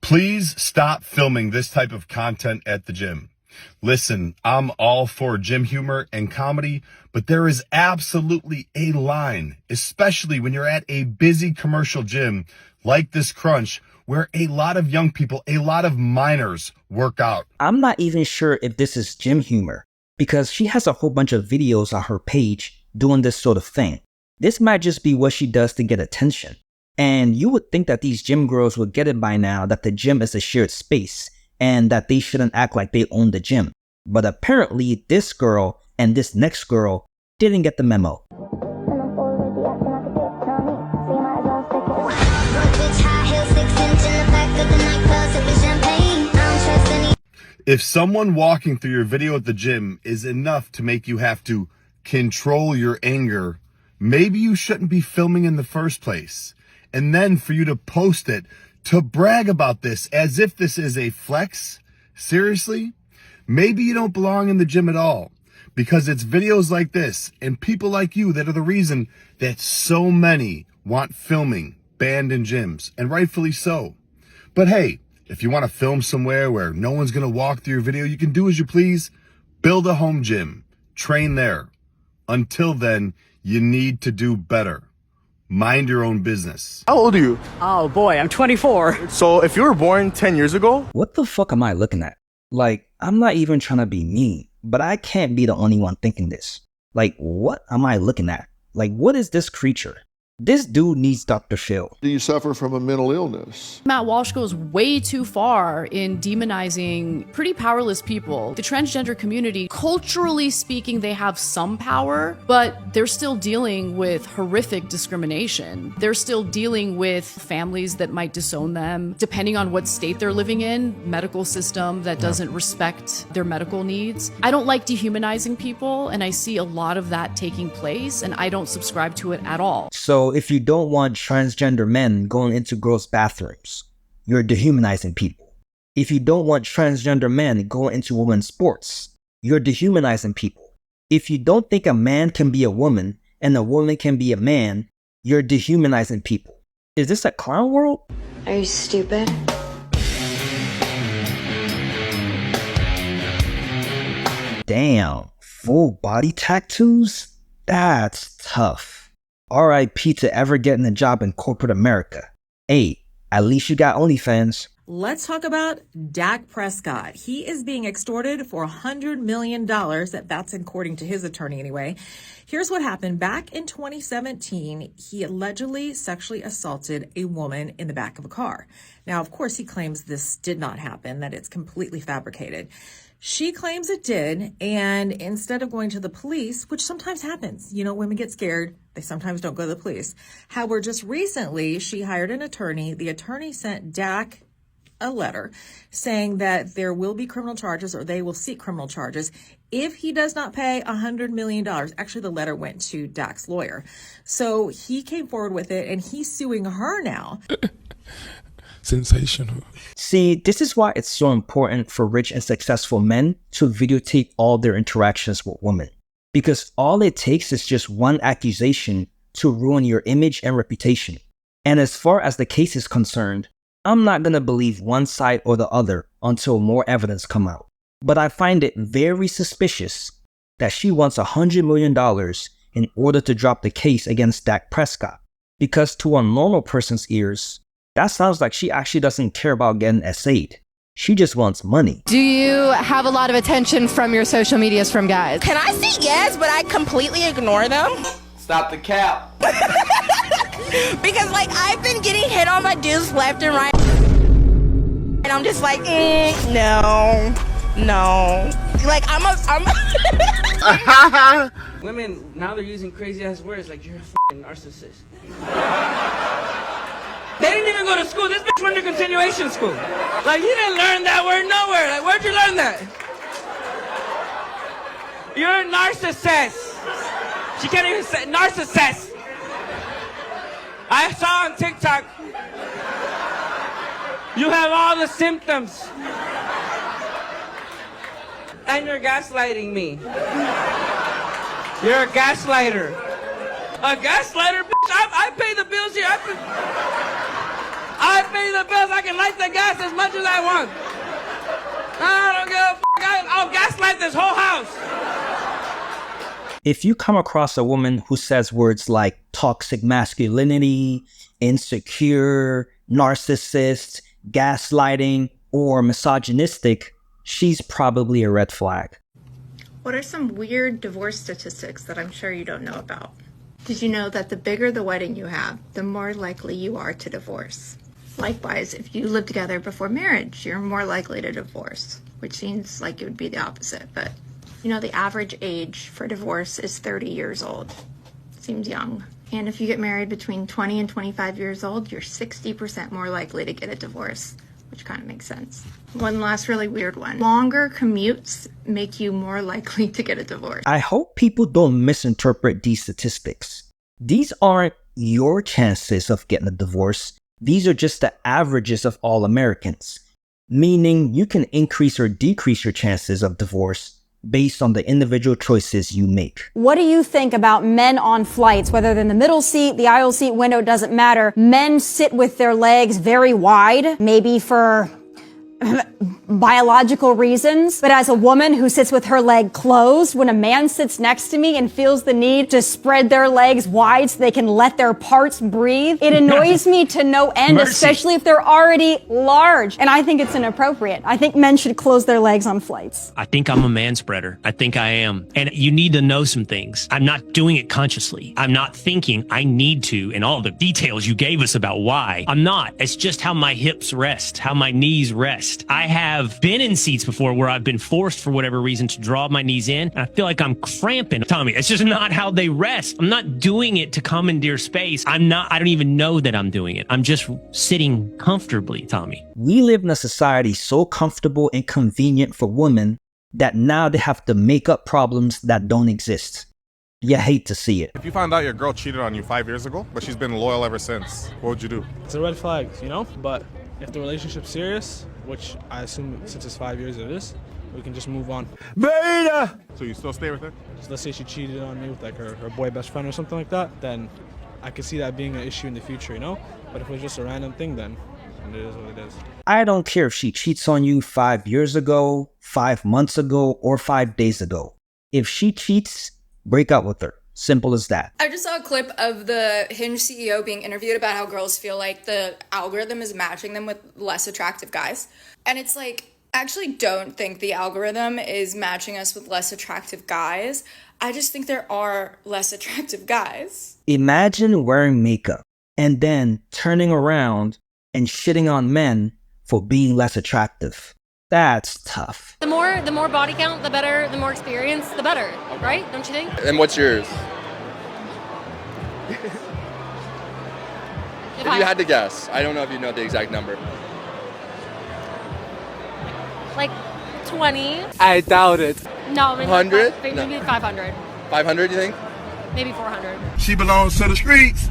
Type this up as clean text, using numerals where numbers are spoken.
Please stop filming this type of content at the gym. Listen, I'm all for gym humor and comedy, but there is absolutely a line, especially when you're at a busy commercial gym like this Crunch, where a lot of young people, a lot of minors work out. I'm not even sure if this is gym humor, because she has a whole bunch of videos on her page doing this sort of thing. This might just be what she does to get attention. And you would think that these gym girls would get it by now that the gym is a shared space and that they shouldn't act like they own the gym. But apparently this girl and this next girl didn't get the memo. If someone walking through your video at the gym is enough to make you have to control your anger, maybe you shouldn't be filming in the first place. And then for you to post it, to brag about this as if this is a flex, seriously? Maybe you don't belong in the gym at all, because it's videos like this and people like you that are the reason that so many want filming banned in gyms, and rightfully so. But hey, if you want to film somewhere where no one's going to walk through your video, you can do as you please. Build a home gym, train there. Until then, you need to do better. Mind your own business. How old are you? Oh boy, I'm 24. So if you were born 10 years ago? What the fuck am I looking at? Like, I'm not even trying to be mean, but I can't be the only one thinking this. Like, what am I looking at? Like, what is this creature? This dude needs Dr. Phil. Do you suffer from a mental illness? Matt Walsh goes way too far in demonizing pretty powerless people. The transgender community, culturally speaking, they have some power, but they're still dealing with horrific discrimination. They're still dealing with families that might disown them, depending on what state they're living in, medical system that doesn't respect their medical needs. I don't like dehumanizing people, and I see a lot of that taking place, and I don't subscribe to it at all. So if you don't want transgender men going into girls' bathrooms, you're dehumanizing people. If you don't want transgender men going into women's sports, you're dehumanizing people. If you don't think a man can be a woman and a woman can be a man, you're dehumanizing people. Is this a clown world? Are you stupid? Damn, full body tattoos? That's tough. RIP to ever getting a job in corporate America. Hey, at least you got OnlyFans. Let's talk about Dak Prescott. He is being extorted for $100 million. That's according to his attorney anyway. Here's what happened. Back in 2017, he allegedly sexually assaulted a woman in the back of a car. Now, of course, he claims this did not happen, that it's completely fabricated. She claims it did, and instead of going to the police, which sometimes happens, you know, women get scared, they sometimes don't go to the police. However, just recently, she hired an attorney. The attorney sent Dak a letter saying that there will be criminal charges, or they will seek criminal charges if he does not pay $100 million. Actually, the letter went to Dak's lawyer. So he came forward with it, and he's suing her now. Sensational. See, this is why it's so important for rich and successful men to videotape all their interactions with women. Because all it takes is just one accusation to ruin your image and reputation. And as far as the case is concerned, I'm not gonna believe one side or the other until more evidence come out. But I find it very suspicious that she wants $100 million in order to drop the case against Dak Prescott. Because to a normal person's ears, that sounds like she actually doesn't care about getting essayed. She just wants money. Do you have a lot of attention from your social medias from guys? Can I say yes, but I completely ignore them? Stop the cap. Because, like, I've been getting hit on by dudes left and right. And I'm just like, no. Like, I'm Women, now they're using crazy ass words like you're a f***ing narcissist. They didn't even go to school. This bitch went to continuation school. Like, you didn't learn that word nowhere. Like, where'd you learn that? You're a narcissist. She can't even say narcissist. I saw on TikTok. You have all the symptoms. And you're gaslighting me. You're a gaslighter. A gaslighter, bitch. I pay the bills here. I pay the bills. I can light the gas as much as I want. I don't give a f***. I'll gaslight this whole house. If you come across a woman who says words like toxic masculinity, insecure, narcissist, gaslighting, or misogynistic, she's probably a red flag. What are some weird divorce statistics that I'm sure you don't know about? Did you know that the bigger the wedding you have, the more likely you are to divorce? Likewise, if you live together before marriage, you're more likely to divorce, which seems like it would be the opposite. But, you know, the average age for divorce is 30 years old. Seems young. And if you get married between 20 and 25 years old, you're 60% more likely to get a divorce, which kind of makes sense. One last really weird one. Longer commutes make you more likely to get a divorce. I hope people don't misinterpret these statistics. These aren't your chances of getting a divorce. These are just the averages of all Americans, meaning you can increase or decrease your chances of divorce based on the individual choices you make. What do you think about men on flights, whether they're in the middle seat, the aisle seat, window, doesn't matter. Men sit with their legs very wide, maybe for biological reasons, but as a woman who sits with her leg closed, when a man sits next to me and feels the need to spread their legs wide so they can let their parts breathe, it annoys me to no end, especially if they're already large. And I think it's inappropriate. I think men should close their legs on flights. I think I'm a manspreader. I think I am. And you need to know some things. I'm not doing it consciously. I'm not thinking I need to, and all the details you gave us about why. I'm not. It's just how my hips rest, how my knees rest. I have been in seats before where I've been forced for whatever reason to draw my knees in, and I feel like I'm cramping. Tommy, it's just not how they rest. I'm not doing it to commandeer space. I don't even know that I'm doing it. I'm just sitting comfortably, Tommy. We live in a society so comfortable and convenient for women that now they have to make up problems that don't exist. You hate to see it. If you found out your girl cheated on you 5 years ago, but she's been loyal ever since, what would you do? It's a red flag, you know? But if the relationship's serious, which I assume since it's 5 years it is, we can just move on. Beta! So you still stay with her? So let's say she cheated on me with like her boy best friend or something like that, then I could see that being an issue in the future, you know? But if it was just a random thing, then it is what it is. I don't care if she cheats on you 5 years ago, 5 months ago, or 5 days ago. If she cheats, break up with her. Simple as that. I just saw a clip of the Hinge CEO being interviewed about how girls feel like the algorithm is matching them with less attractive guys. And it's like, I actually don't think the algorithm is matching us with less attractive guys. I just think there are less attractive guys. Imagine wearing makeup and then turning around and shitting on men for being less attractive. That's tough. The more body count, the better. The more experience, the better. Right? Don't you think? And what's yours? If you had to guess, I don't know if you know the exact number. Like 20. I doubt it. No, maybe 100? Maybe 500. 500, you think? Maybe 400. She belongs to the streets.